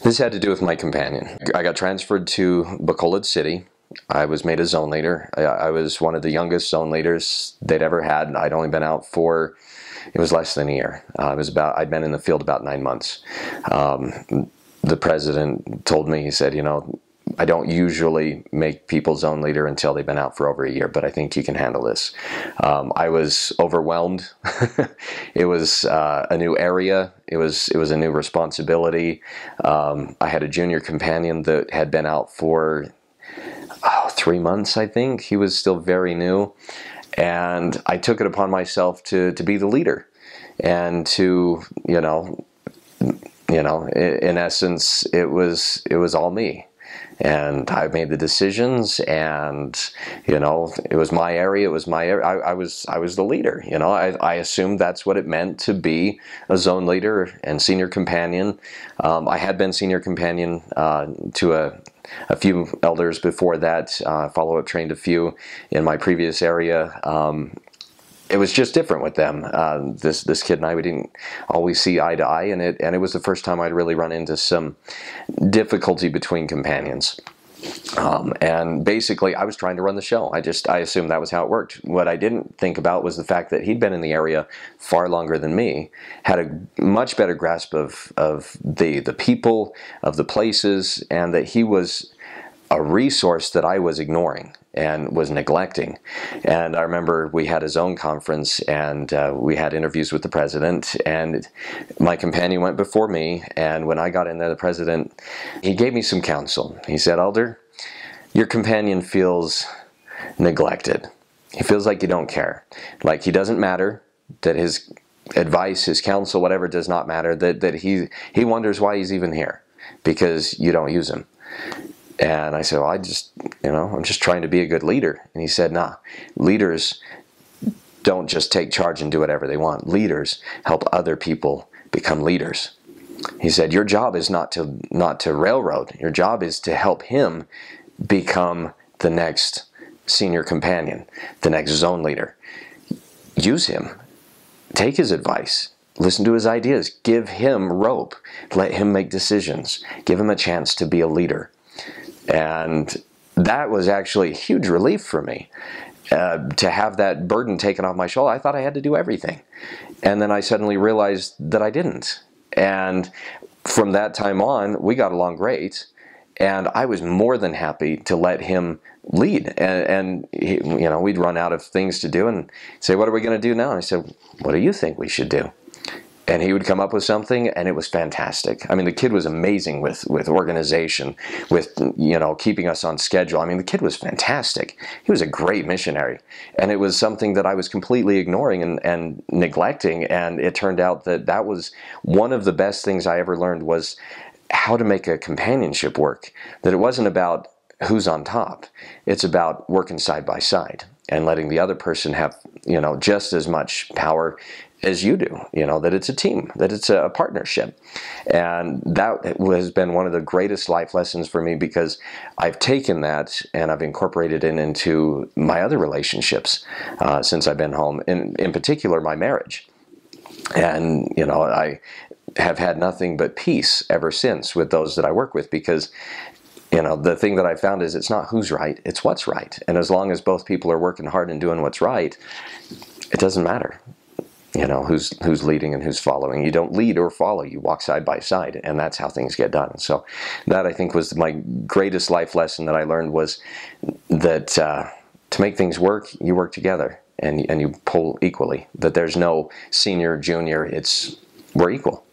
This had to do with my companion. I got transferred to Bacolod City. I was made a zone leader. I was one of the youngest zone leaders they'd ever had. I'd only been out for, it was less than a year. I'd been in the field about 9 months. The president told me, he said, I don't usually make people zone leader until they've been out for over a year, but I think you can handle this. I was overwhelmed. It was a new area. It was a new responsibility. I had a junior companion that had been out for 3 months, I think. He was still very new. And I took it upon myself to be the leader and to, in essence, it was all me. And I made the decisions, and it was my area. It was my area. I was the leader. I assumed that's what it meant to be a zone leader and senior companion. I had been senior companion to a few elders before that. Follow-up trained a few in my previous area. It was just different with them. This kid and I, we didn't always see eye to eye, and it was the first time I'd really run into some difficulty between companions. And basically, I was trying to run the show. I assumed that was how it worked. What I didn't think about was the fact that he'd been in the area far longer than me, had a much better grasp of the people, of the places, and that he was a resource that I was ignoring and was neglecting. And I remember we had a zone conference, and we had interviews with the president, and my companion went before me, and when I got in there, the president, he gave me some counsel. He said, "Elder, your companion feels neglected. He feels like you don't care, like he doesn't matter, that his advice, his counsel, whatever, does not matter, that he wonders why he's even here, because you don't use him." And I said, "Well, I'm just trying to be a good leader." And he said, "Nah, leaders don't just take charge and do whatever they want. Leaders help other people become leaders." He said, "Your job is not to railroad. Your job is to help him become the next senior companion, the next zone leader. Use him. Take his advice. Listen to his ideas. Give him rope. Let him make decisions. Give him a chance to be a leader." And that was actually a huge relief for me, to have that burden taken off my shoulder. I thought I had to do everything. And then I suddenly realized that I didn't. And from that time on, we got along great. And I was more than happy to let him lead. And he, we'd run out of things to do and say, "What are we going to do now?" And I said, "What do you think we should do?" And he would come up with something, and it was fantastic. I mean, the kid was amazing with organization, with, keeping us on schedule. I mean, the kid was fantastic. He was a great missionary. And it was something that I was completely ignoring and neglecting. And it turned out that was one of the best things I ever learned, was how to make a companionship work. That it wasn't about who's on top. It's about working side by side and letting the other person have, just as much power as you do, that it's a team, that it's a partnership. And that has been one of the greatest life lessons for me, because I've taken that and I've incorporated it into my other relationships since I've been home, in particular my marriage. And, I have had nothing but peace ever since with those that I work with, because the thing that I found is it's not who's right, it's what's right. And as long as both people are working hard and doing what's right, it doesn't matter, who's leading and who's following. You don't lead or follow, you walk side by side, and that's how things get done. So that, I think, was my greatest life lesson that I learned, was that to make things work, you work together and you pull equally. That there's no senior, junior, we're equal.